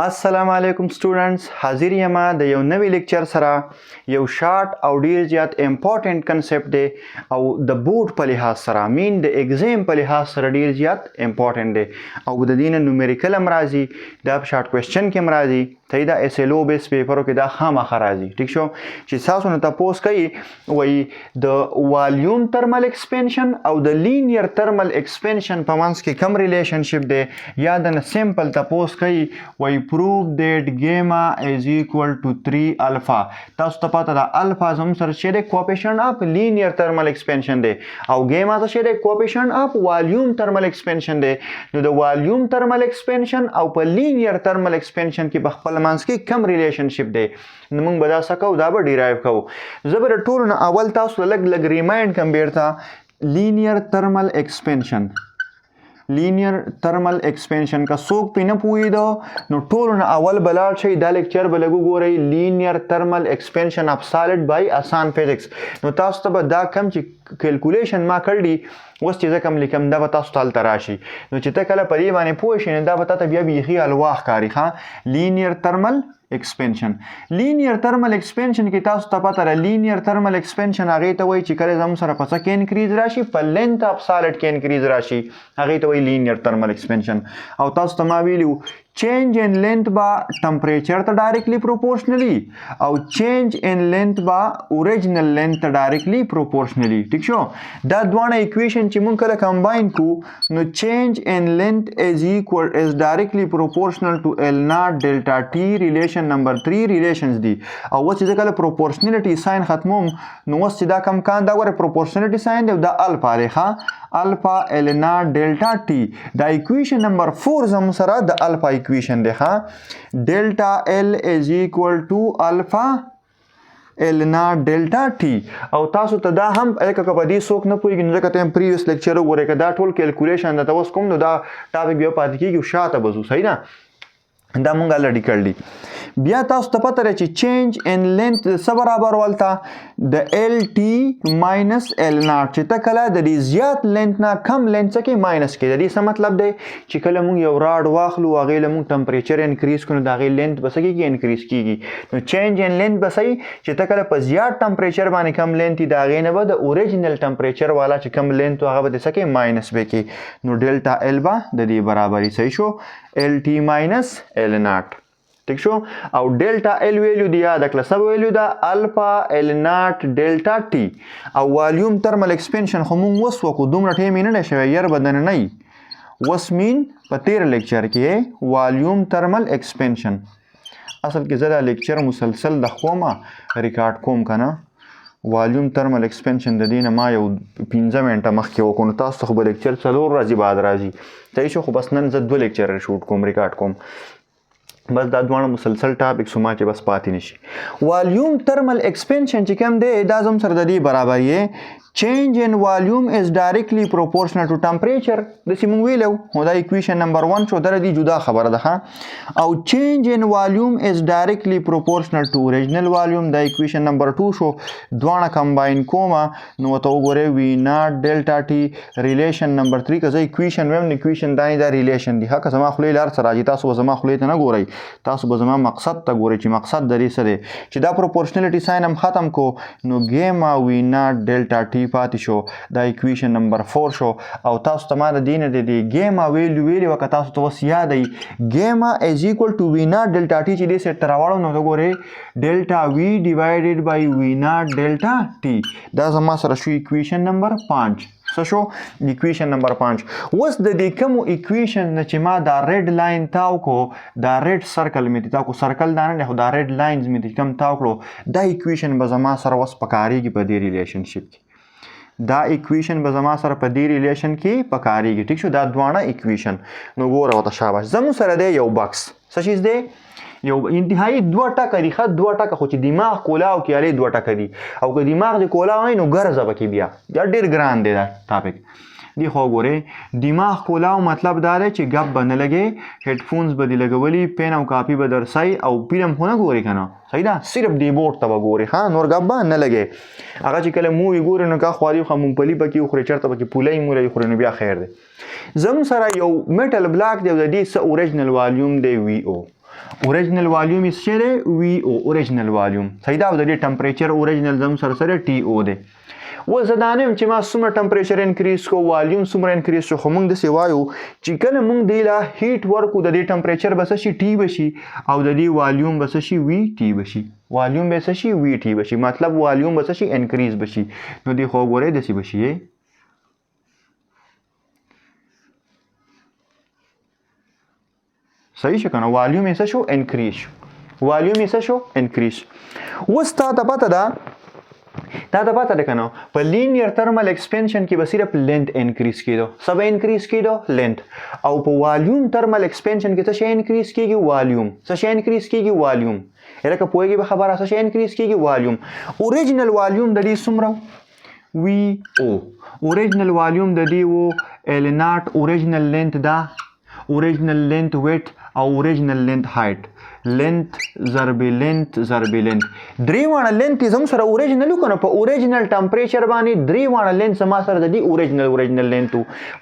السلام علیکم سټوډنټس، حاضر یم د یو نوی لیکچر سره. یو شارټ او ډیر زیات امپورټنٹ کنسپټ دی او د بورډ په لحاظ سره مین د ایگزام په لحاظ سره ډیر زیات امپورټنٹ دی او د دې نه نومریکل هم راځي، دا په شارټ کوېسچن کې هم راځي، ته دا اس ال او بیس پیپرو کې دا خامخا راځي. ټیک شو چې تاسو نه تاسو کوي وایي د والیوم ترمل ایکسپینشن او د لینیر ترمل ایکسپینشن په منځ کې کوم ریلیشنشپ دی، یا د سمپل تاسو کوي وایي prove that gamma is equal to 3 alpha. تاسو ته پته ده الفا زموږ سره چې دی کوفیشنټ اف لینیر ترمل ایکسپینشن دی او ګیما څه شی دی کوفیشنټ اف والیوم ترمل ایکسپینشن دی. نو د والیوم ترمل ایکسپینشن او په لینیر ترمل ایکسپینشن کې په خپل منځ کې کم ریلیشنشپ دی. نو موږ به دا څه کوو، دا به ډیرایو کوو. زه به د ټولو نه اول تاسو لږ لږ ریمایند کوم بیرته لینیر ترمل ایکسپینشن. لینیر ترمل ایکسپینشن کا څوک پې نه پوهېده نو ټولو نه اول به لاړ شئ دا لیکچر به لږ وګورئ، لینیر ترمل ایکسپینشن اف سالډ بای آسان فزیکس. نو تاسو ته به دا کم چې کیلکولیشن ما کړي اوس چې زه کوم لیکم دا به تاسو ته هلته راشي. نو چې ته کله په دې باندې پوه شې نو دا به تا ته بیا بیخي الوا ښکاري. ښه لینیر ترمل ایکسپینشن. لینیر ترمل ایکسپینشن کې تاسو ته پته ده لینیر ترمل ایکسپینشن هغې ته وایي چې کله زموږ سره په څه کې انکریز راشي، په لینت اف سالډ کې انکریز راشي، هغې ته وایي لینیر ترمل ایکسپینشن. او تاسو ته ما ویلي وو چینج ان لینت به ټمپریچر ته ډایرکټلی پروپورشنلی او چینج ان لینت به اوریجنل لینت ته ډایرکټلی پروپورشنلی. ټیک شو، دا دواړه ایکویشن چې موږ کله کمباین کو نو چینج ان لینت از ډایرکټلی پروپورشنل ټو ال ناٹ ډیلټا ټي ریلیشن نمبر 3 ریلیشنز دي. او اوس چې کله پروپورشنلیټي ساين ختموم نو اوس چې دا کم کان دا وره پروپورشنلیټي ساين دی دا الفا دی. ښه الفا ال ناٹ ډیلټا ټي دا ایکویشن نمبر 4 زموږ سره د الفا equation دی. ها delta L is equal to alpha L naught delta T. او تاسو ته دا هم الکه په دې څوک نه پوهېږي نو ځکه ته هم پریویس لیکچر وګورئ که دا ټول کیلکولیشن درته اوس کوم نو دا ټاپک بیا پاتې کېږي او شاته به ځو. صحیح نه دا مونږ الریډي کړلي. بیا تاسو ته پته ده چې چینج ان لینت څه برابر ولته د ال ټي ماینس ال ناټ، چې ته کله د دې زیات لینت نه کم لینت څه کې ماینس کې. د دې څه مطلب دی چې کله مونږ یو راډ واخلو هغې له مونږ ټمپریچر انکریز کړو نو د هغې لینت به څه کېږي انکریز کېږي. نو چینج ان لینت به صحیح چې ته کله په زیات ټمپریچر باندې کم لینت وي د هغې نه به د اوریجنل ټمپریچر والا چې کم لینت و هغه به د څه کې ماینس به کې. نو ډیلټا ال به د دې برابري. صحیح شو، ال ټي ماینس ال ناټ. ٹھیک شو، او ډیلټا ال ویلیو دی یاد کړه، سب ویلیو دا الفا ال ناٹ ډیلټا ټي. او والیوم ترمل ایکسپینشن خو مونږ اوس وکړو، دومره ټایم یې نه دی شوی یار بدن نه وي. اوس مین په تېره لیکچر کې والیوم ترمل ایکسپینشن اصل کې زه دا لیکچر مسلسل د خومه ریکارډ کوم که نه. والیوم ترمل ایکسپینشن د دې نه ما یو 15 منټه مخکې وکړو نو تاسو ته خو به لیکچر 4 ورځې بعد راځي. صحیح شو، خو بس نن زه 2 لیکچر شوټ کوم ریکارډ کوم، بس دا دواړه مسلسل ټاپک سما چې بس پاتې نشي. والیوم ترمل ایکسپینشن چې کوم دی دا زم سره د دې برابر یې change in volume is directly proportional to temperature. داسې مونږ ویلو نو دا ایکویشن نمبر 1 شو، دا دې جدا خبره ده. او change in volume is directly proportional to original volume دا ایکویشن نمبر 2 شو. دواړه کمباین کومه نو ته وګورئ وی ناټ ډیلټا ټي ریلیشن نمبر 3 که زه ایکویشن ویم نو ایکویشن دا ریلیشن دی. ښه که زما خولې لار څه راځي تاسو به زما خولې ته نه ګورئ، تاسو به زما مقصد ته ګورئ چې مقصد د دې څه دی. چې دا پروپورشنلیټي ساین هم ختم کو نو ګیما وی ناټ ډیلټا ټي پاتې شو، دا ایکویشن نمبر 4 شو. او تاسو ته ما د دې نه د دې ګیما ویلیو ویلي وه که تاسو ته اوس یاد وي ګیما از ایکول ټو وی ناټ ډیلټا ټي چې دې سیټ ته راوړو نو ته ګورئ ډیلټا وی ډیوایډډ بای وی ناټ ډیلټا ټي. دا زما سره شو ایکویشن نمبر 5. څه شو ایکویشن نمبر 5. اوس د دې کومو ایکویشن نه چې ما دا ریډ لاین تاو کو، دا ریډ سرکل مې تاو کو، سرکل دا نه دی خو دا ریډ لاینز مې کوم تاو کړو، دا ایکویشن به زما سره اوس پکارېږي په دې ریلیشنشپ کې. دا ایکویشن به زما سره په دې ریلیشن کې پکارېږي. ټیک شو، دا دواړه ایکویشن. نو ګوره ورته شاباش. زموږ سره دی یو بکس، څه شیز دی یو انتهایی 2 ټکه دي. ښه 2 ټکه خو چې دماغ کولاو کې هلې 2 ټکه دي، او که دماغ دې کولاو نه نو ګرځه پکې بیا ډېر ګران دی دا ټاپک. دی خو ګورئ دماغ کولاو مطلب دا دی چې ګپ به نه لګې، هیډفونز به دې لګولي، پین او کاپي به درسئ او فلم خو نه ګورئ که نه. صحیح ده، صرف دی بورډ ته به ګورئ. ښه نور ګپ به نه لګې. هغه چې کله مووي ګورئ نو که خواري خو مونګپلي پکې وخورئ، چېرته پکې پولی مولۍ وخورئ نو بیا خیر دی. زموږ سره یو میټل بلاک دی او د دې څه اوریجنل والیوم دی وي او اوریجنل والیوم یې څه دی وی او اوریجنل والیوم صحیح ده او د دې ټمپریچر اوریجنل زم سره ټي او دی اوس زه دا نه یم چې ما څومره ټمپریچر انکریز کو والیوم څومره انکریز شو خو موږ داسې وایو چې کله موږ دې له هیټ ورکو د دې ټمپریچر به څه شي ټي به شي او د دې والیوم به څه شي وي ټي به شي والیوم به څه شي وي ټي به شي مطلب والیوم به څه شي انکریز به شي نو دې خو ګورئ داسې به شي صحیح شو کنه والیوم یې څه شو انکریز شو والیوم یې څه شو انکریز اوس تا ته پته ده دا د پته ده کنه په لینیر ترمل ایکسپینشن کې به صرف لینث انکریز کېدو څه به انکریز کېدو لینث او په والیوم ترمل ایکسپینشن کې څه شی انکریز کېږي والیوم څه شی انکریز کېږي والیوم لکه پوهېږي به خبره څه شی انکریز کېږي والیوم اوریجنل والیوم د دې څومره وي او اوریجنل والیوم د دې و ال ناټ اوریجنل لینث دا اوریجنل لینث ویټ او اوریجنل لینث هایټ لینث ضرب لینث ضرب لینث درې واړه لینث زم سره اوریجنل کنه په اوریجنل ټمپریچر باندې درې واړه لینث ما سره د دې اوریجنل لینث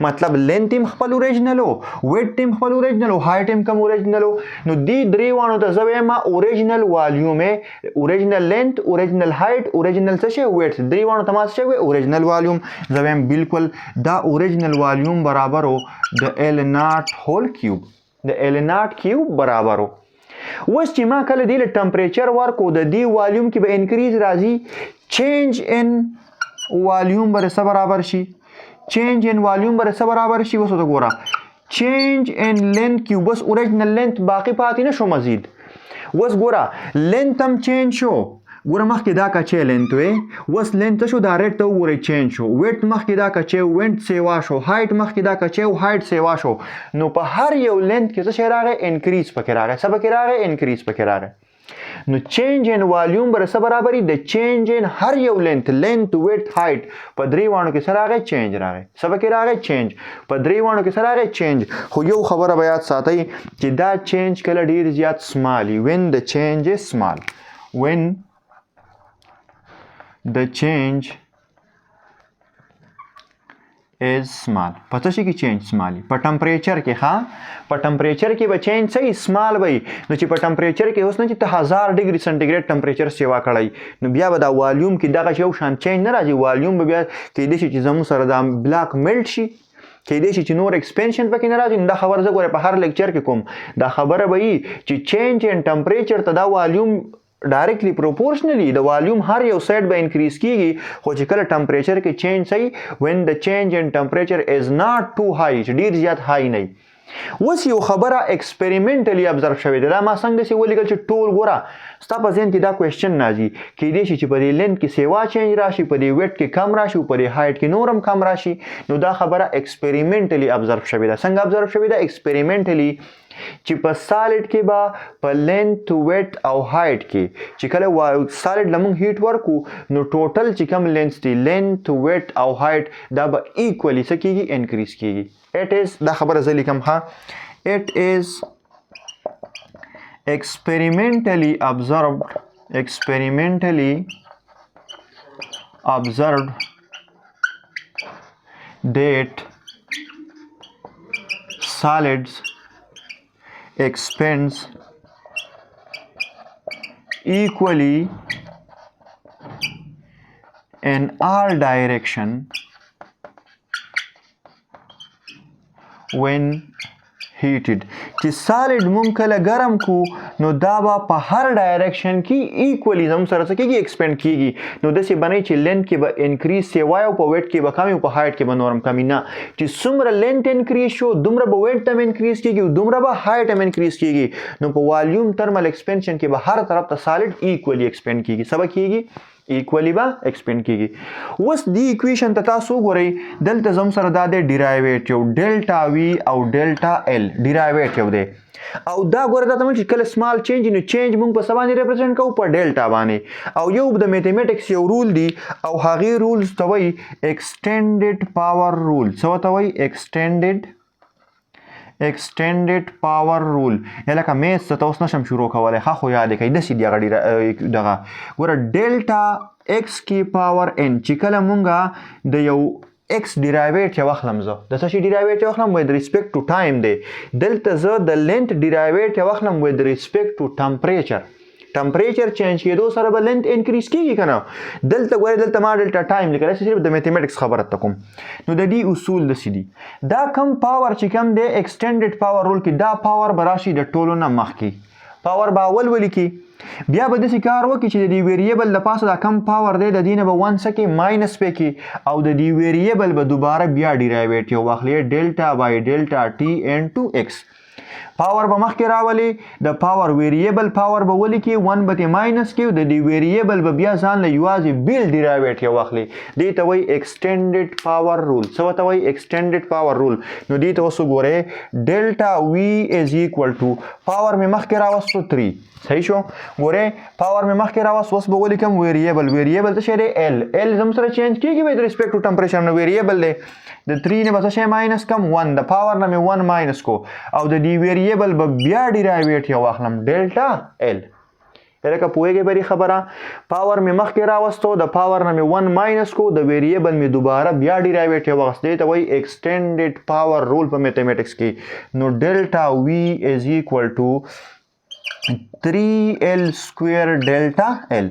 مطلب لینث هم خپل اوریجنل ویټ هم خپل اوریجنل هایټ هم کوم اوریجنل نو دې درې واړو ته زه ما اوریجنل والیوم اوریجنل لینث اوریجنل هایټ اوریجنل څه شی ویټ درې واړو ته ما څه شی اوریجنل والیوم زه بالکل دا اوریجنل والیوم برابر د ال ناټ هول کیوب د ال ناټ کیوب برابر اوس چې ما کله دې له ټمپریچر ورکو د دې والیوم کې به انکریز راځي چینج ان والیوم به څه برابر شي چینج ان والیوم به څه برابر شي اوس ته ګوره چینج ان لینث کیوب بس اوریجنل لینث باقی پاتې نه شو مزید اوس ګوره لینث هم چینج شو ګوره مخکې دا کچې لینث وې اوس لینث شو دا ریټ ته وګورئ چینج شو ویټ مخکې دا کچې وینټ سیوا شو هایټ مخکې دا کچې هایټ سیوا شو نو په هر یو لینث کې څه شی راغی انکریز پکې راغی څه پکې راغی انکریز پکې راغی نو چینج ان والیوم به څه برابري د چینج ان هر یو لینث ویټ هایټ په درې واړو کې څه راغی چینج راغی څه پکې راغی چینج په درې واړو کې څه راغی چینج خو یو خبره به یاد ساتئ چې دا چینج کله ډیر زیات سمال وي when the change is small when the change is small پته شي کې چینج سمالي په ټمپریچر کې ها په ټمپریچر کې به چینج صحیح سمال وي نو چې په ټمپریچر کې اوس نه چې ته 1000 ډیګري سنټیګریډ ټمپریچر سیوا کړی نو بیا به دا والیوم کې دغه یو شان چینج نه راځي والیوم به بیا کېدای شي چې زموږ سره دا بلاک میلټ شي کېدای شي چې نور ایکسپینشن پکې نه راځي دا خبره زه ګوره په هر لیکچر کې کوم دا خبره به وي چې چینج ان ټمپریچر ته دا والیوم ډایرکټلی پروپورشنلی د والیوم هر یو سایډ به انکریز کیږي خو چې کله ټمپریچر کې چینج صحیح when the change in temperature is not too high چې ډیر زیات هاي نه اوس یو خبره ایکسپریمنټلی ابزرو شوې ده دا ما څنګه داسې ولیکل چې ټول ګوره ستا په ذهن کې دا کوېسچن راځي کېدای شي چې په دې لینث کې سیوا چینج راشي په دې ویټ کې کم راشي په دې هایټ کې نور هم کم راشي نو دا خبره ایکسپریمنټلی ابزرو شوې ده څنګه ابزرو شوې ده ایکسپریمنټلی چې په سالډ کې به په لینث ویټ او هایټ کې چې کله سالډ لمون هیټ ورکو نو ټوټل چې کم لینث دی لینث ویټ او هایټ دا به ایکولی څه کېږي انکریز کېږي it is دا خبره زه لیکم ها it is experimentally observed that solids expands equally in all direction when heated چې سالډ مونږ کله ګرم کو نو دا به په هر ډایرکشن کې ایکولی زموږ سره څه کېږي ایکسپینډ کېږي نو داسې بنئ چې لینث کې به انکریز سیوای او په ویټ کې به کم او په هایټ کې به نور هم کم نه چې څومره لینث انکریز شو دومره به ویټ هم انکریز کېږي او دومره به هایټ هم انکریز کېږي نو په والیوم ترمل ایکسپینشن کې به هر طرف ته سالډ ایکولی ایکسپینډ کېږي څه به کېږي ایکولی به ایکسپینډ کېږي اوس دې ایکویشن ته تاسو وګورئ دلته زموږ سره دا دی ډیرایویټیو ډیلټا وي او ډیلټا ایل ډیرایویټیو دی او دا ګوره دا ته چې کله سمال چینج نو چینج موږ په څه باندې ریپرزینټ کوو په ډیلټا باندې او یو د میتھمیټکس یو رول دی او هغې رولز ته وایي ایکسټینډډ پاور رول څه ورته وایي extended power rule لکه میث ته اوس نشم شروع کولی ښه خو یاد کړئ داسې دی هغه دغه ګوره ډیلټا ایکس کی پاور ان چې کله مونږه د یو x ډیرایویټ یو اخلم زه د څه شي ډیرایویټ یو اخلم with respect to time دی دلته زه د length ډیرایویټ یو اخلم with respect to temperature ټمپریچر چینج کېدو سره به لینث انکریز کیږي کنه دلته ګورئ دلته ما دلته ټایم لیکلی صرف د میتھمیټکس خبره ته کوم نو د دې اصول داسې دي دا کم پاور چې کم دی ایکسټینډډ پاور رول کې دا پاور به راشي د ټولو نه مخکې پاور به اول ولیکي بیا به داسې کار وکړي چې د دې ویریبل د پاسه دا کم پاور دی د دې نه به 1 سکې ماینس پې کړي او د دې ویریبل به دوباره بیا ډیرایویټ یو واخلي ډیلټا بای ډیلټا ټي ان ټو ایکس پاور به مخکې راولي د پاور ویریبل پاور به ولیکي 1 به ماینس کې د دې ویریبل به بیا ځان له یوازې بیل ډیرایویټ یو واخلي دې ته وایي ایکسټینډډ پاور رول څه ورته وایي ایکسټینډډ پاور رول نو دې ته اوس وګورئ ډیلټا وی از ایکول ټو پاور مې مخکې راوستو 3 صحیح شو ګورئ پاور مې مخکې راوست اوس به ولیکم ویریبل څه شی دی ال زموږ سره چینج کېږي with respect to temperature نو ویریبل دی د 3 نه به څه شی ماینس کم 1 د پاور نه مې 1 ماینس کو او د دې ویریبل به بیا ډیرایویټ یو واخلم ډیلټا ال لکه پوهېږئ په دې خبره پاور مې مخکې راوستو د پاور نه مې 1 ماینس کو د ویریبل مې دوباره بیا ډیرایویټ یو واخست دې ته وایي ایکسټینډډ پاور رول په میتھمیټکس کې نو ډیلټا وی از ایکول ټو 3l square delta L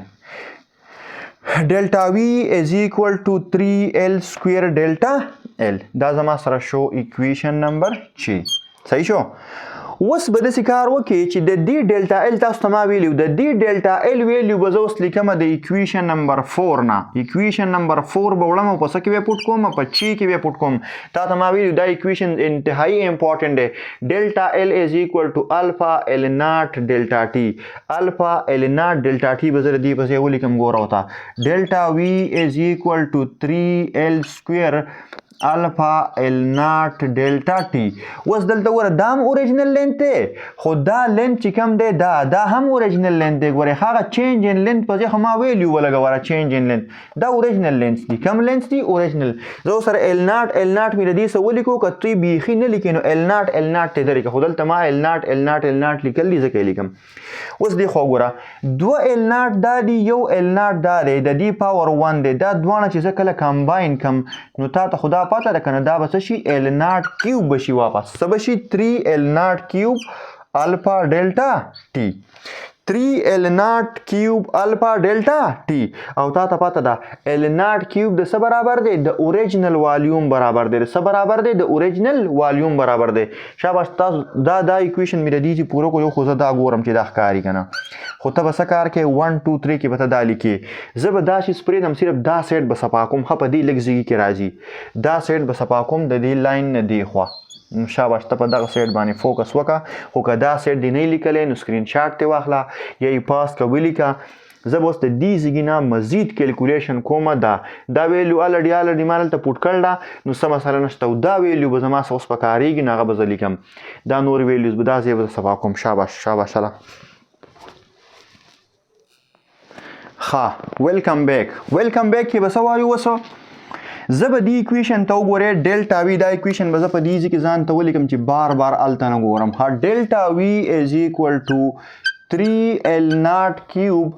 delta V is equal to 3l square delta L دا زما سره شو equation number 3 صحیح شو اوس به داسې کار وکړي چې د دې ډیلټا ال تاسو ته ما ویلیو د دې ډیلټا ال ویلیو به زه اوس لیکم د اکویشن نمبر 4 نه اکویشن نمبر 4 به وړم او په څه کې به پوټ کوم په چی کې به پوټ کوم تا ته ما ویلیو دا اکویشن انتهایی امپورټنټ دی ډیلټا ال از ایکوال ټو الفا ال ناٹ ډیلټا ټي الفا ال ناٹ ډیلټا ټي به زه د دې پسې ولیکم ګوره ورته ډیلټا وی از ایکوال ټو 3l سکویر الفا ال ناٹ ډیلټا ټي اوس دلته ګوره دا هم اوریجنل لینث دی خو دا لینث چې کوم دی دا هم اوریجنل لینث دی ګورئ هغه چینج ان لینث په ځای خو ما ویلیو ولګوله چینج ان لینث دا اوریجنل لینث دی کوم لینث دی اوریجنل زه اوس سره ال ناٹ مې د دې څه ولیکو که دوی بیخي نه لیکي نو ال ناٹ ته درې خو دلته ما ال ناٹ لیکل دي ځکه یې لیکم اوس دی خو ګوره دوه ال ناٹ دا دی یو ال ناٹ دا دی د دې پاور 1 دی دا دواړه چې زه کله کمباین کم نو تا ته خدا پته ده کنه دا به څه شي ال ناٹ کیوب بشي واپس څه بشي 3l ناٹ کیوب الفا ډیلټا ټي 3l ناٹ کیوب الفا ډیلټا ټي او تا ته پته ده ال ناٹ کیوب د څه برابر دی د اوریجنل والیوم برابر دی د څه برابر دی د اوریجنل والیوم برابر دی شاباش تاسو دا اکویشن مې د دې چې پوره کړو خو زه دا ګورم چې دا ښکاري کنه خو ته به څه کار کوې 1 2 3 کې به ته دا لیکې زه به دا شي سپریدم صرف دا سیټ به صفا کوم ښه په دې لږ ځایي کې راځي دا سیټ به صفا کوم د دې لاین نه دی خوا شاباش ته په دغه سیټ باندې فوکس وکړه خو که دا سیټ دې نه لیکلی نو سکرین شاټ ته واخله یا یې پاس که ولیکه زه به اوس د دې ځایي نه مزید کیلکولیشن کومه دا ویلیو الرډي ما دلته پوټ کړل نو څه مسله نشته او دا ویلیو به زما څه اوس په کارېږي نو هغه به زه لیکم دا نور ویلیوز به دا ځای به صفا کوم شاباش الله ښه ویلکم بیک کې به څه وایو اوس زه به دې اکویشن ته وګورئ ډیلټا وی دا اکویشن به زه په دې ځای کې ځان ته ولیکم چې بار هلته نه ګورم ډیلټا وی از ایکول ټو 3l ناٹ کیوب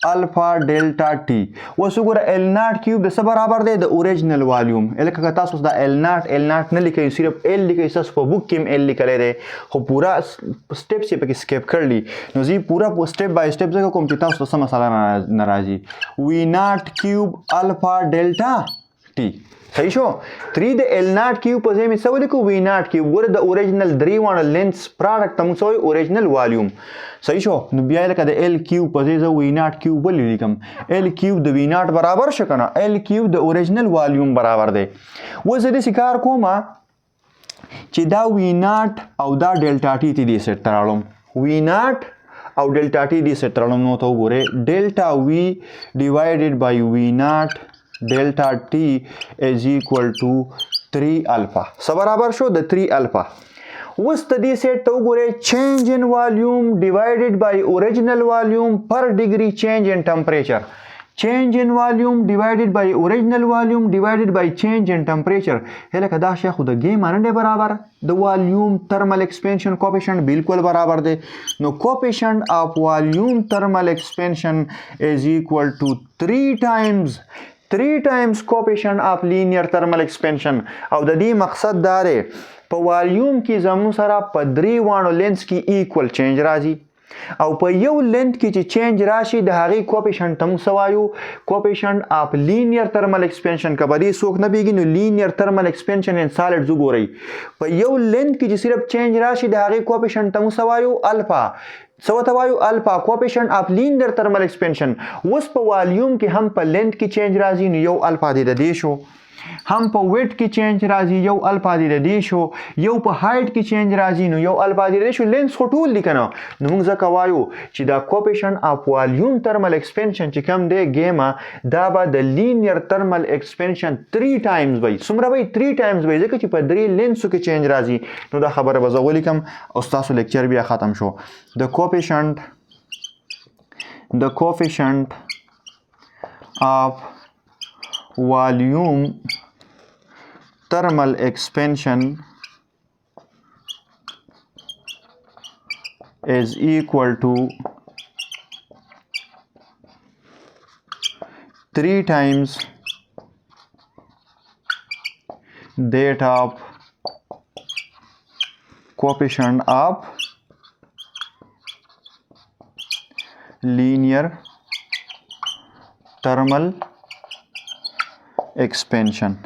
الفا ډیلټا ټي اوس وګوره ال ناٹ کیوب د څه برابر دی د اوریجنل والیوم لکه که تاسو دا ال ناٹ نه لیکئ صرف ال لیکئ ستاسو په بک کې هم ال لیکلی دی خو پوره سټیپس یې پکې سکیپ کړلي نو زه پوره سټیپ بای سټیپ ځکه کوم چې تاسو ته څه مسله نه راځي وی ناٹ کیوب الفا ډیلټا ټي صحیح شو 3 د ال ناٹ کیوب په ځای مې څه ولیکو وی ناٹ کیوب ګوره د اوریجنل درې واړه لینث پراډکټ ته موږ څه وایو اوریجنل والیوم صحیح شو نو بیا لکه د ال کیوب په ځای زه وی ناٹ کیوب ولې لیکم ال کیوب د وی ناٹ برابر شو که نه ال کیوب د اوریجنل والیوم برابر دی اوس زه داسې کار کوم چې دا وی ناٹ او دا ډیلټا ټي ته دې سیټ ته راوړم وی ناٹ او ډیلټا ټي دې سیټ ته راوړم نو ته وګورئ ډیلټا وی ډیوایډډ بای وی ناٹ delta t is equal to 3 alpha څه برابر شو د 3 alpha اوس ته دې سیټ ته وګورئ change in volume divided by original volume per degree change in temperature change in volume divided by original volume divided by change in temperature لکه دا شی خو د ګیم نه دی برابر د والیوم thermal expansion coefficient بالکل برابر دی نو coefficient of volume thermal expansion is equal to 3 times 3 times coefficient of linear thermal expansion او د دې مقصد دا دی په والیوم کې زموږ سره په 3 وانو لینس کې ایکول چینج راځي او په یو لینت کې چې چینج راشي د هغې کوفیشنټ ته موږ څه وایو کوفیشنټ اف لینیر ترمل ایکسپینشن که په دې څوک نه پوهېږي نو لینیر ترمل ایکسپینشن ان سالډز وګورئ په یو لینت کې چې صرف چینج راشي د هغې کوفیشنټ ته موږ څه وایو الفا څه ورته وایو الفا کوفیشنټ اف لینیر ترمل ایکسپینشن اوس په والیوم کې هم په لینت کې چینج راځي نو یو الفا دی د دې شو هم په ویټ کې چینج راځي یو الفا دی د دې شو یو په هایټ کې چینج راځي نو یو الفا دی د دې شو لینس خو ټول دي که نه نو موږ ځکه وایو چې دا کوفیشنټ اف والیوم ترمل ایکسپینشن چې کوم دی ګیما دا به د لینیر ترمل ایکسپینشن 3 ټایمز وي څومره وي 3 ټایمز وي ځکه چې په 3 لینسو کې چینج راځي نو دا خبره به زه ولیکم او ستاسو لیکچر بیا ختم شو د کوفیشنټ اف volume thermal expansion is equal to 3 times that of coefficient of linear thermal expansion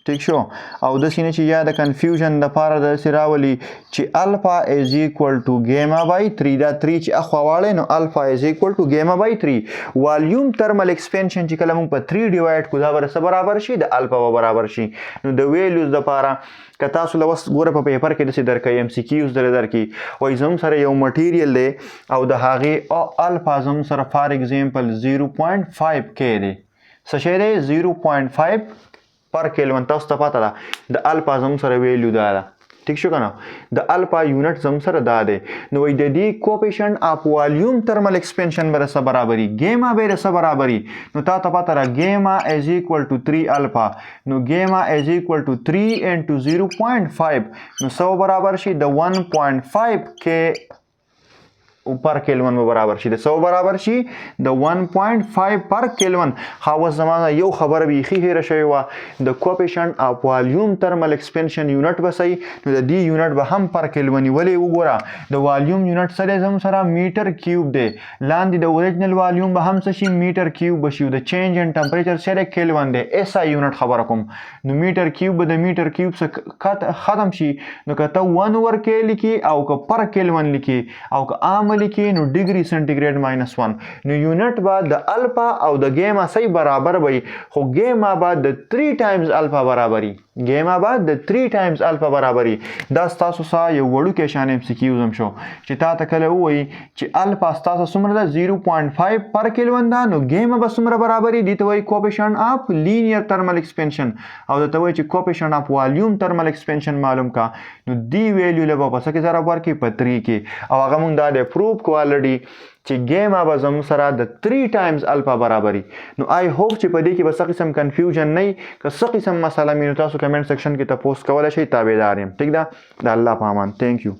ٹھیک شو او داسې نه چې یا د کنفیوژن دپاره داسې راولي چې الفا از ایکول ټو ګیما بای 3 دا 3 چې اخوا واړی نو الفا از ایکول ټو ګیما بای 3 والیوم ترمل ایکسپینشن چې کله موږ په 3 ډیوایډ کړو دا به څه برابر شي د الفا به برابر شي نو د ویلیوز دپاره که تاسو له اوس ګوره په پیپر کې داسې درکوي ام سی کیوز درې درکړي وایي زموږ سره یو مټیریل دی او د هغې الفا زموږ سره فار ایګزامپل 0.5 کې دی څه شی دی 0.5 پر کیلوین تاسو ته پته ده د الفا زموږ سره ویلیو دا ده ٹھیک شو که نه د الفا یونټ زموږ سره دا دی نو وایي د دې کوفیشنټ اف والیوم ترمل ایکسپینشن به څه برابري ګیما به څه برابري نو تا ته پته ده ګیما از ایکول ټو 3 الفا نو ګیما از ایکول ټو 3 انټو 0.5 نو څه برابر شي د 1.5 کې پر کیلوین به برابر شي د څه برابر شي د 1.5 پر کیلوین اوس زمانه یو خبره بیخي هیره شوې وه د کوفیشنټ اف والیوم ترمل ایکسپینشن یونټ به صحیح نو د دې یونټ به هم پر کیلوین ولې وګوره د والیوم یونټ څه دی زموږ سره میټر کیوب دی لاندې د اوریجنل والیوم به هم څه شي میټر کیوب به شي د چینج ان ټمپریچر څه دی کیلوین دی اس آی یونټ خبره کوم نو میټر کیوب به د میټر کیوب څخه ختم شي نو که ته 1 اوور کې لیکي او که پر کیلوین لیکي او که عام لیکي نو ډیګري سنټیګریډ ماینس 1 نو یونټ به د الفا او د ګیما صحیح برابر وي خو ګیما به د 3 ټایمز الفا برابري ګیما به د 3 ټایمز الفا برابري دا ستاسو سره یو وړوکی شان ام سی کیوز هم شو چې تا ته کله ووایي چې الفا ستاسو څومره ده 0.5 پر کیلوین ده نو ګیما به څومره برابري دې ته وایي کوفیشنټ اف لینیر ترمل ایکسپینشن او درته وایي چې کوفیشنټ اف والیوم ترمل ایکسپینشن معلوم کا نو دې ویلیو له به په څه کې ضرب ورکړي په 3 کې او هغه موږ دا دی پروف کو الریډي چې ګیما به زموږ سره د 3 ټایمز الفا برابري نو آی هوپ چې په دې کې به څه قسم کنفیوژن نه وي که څه قسم مسله وي نو تاسو کمنټ سیکشن کې تپوس کولی شئ تابعدار یم ټیک ده د الله په امان تھینک یو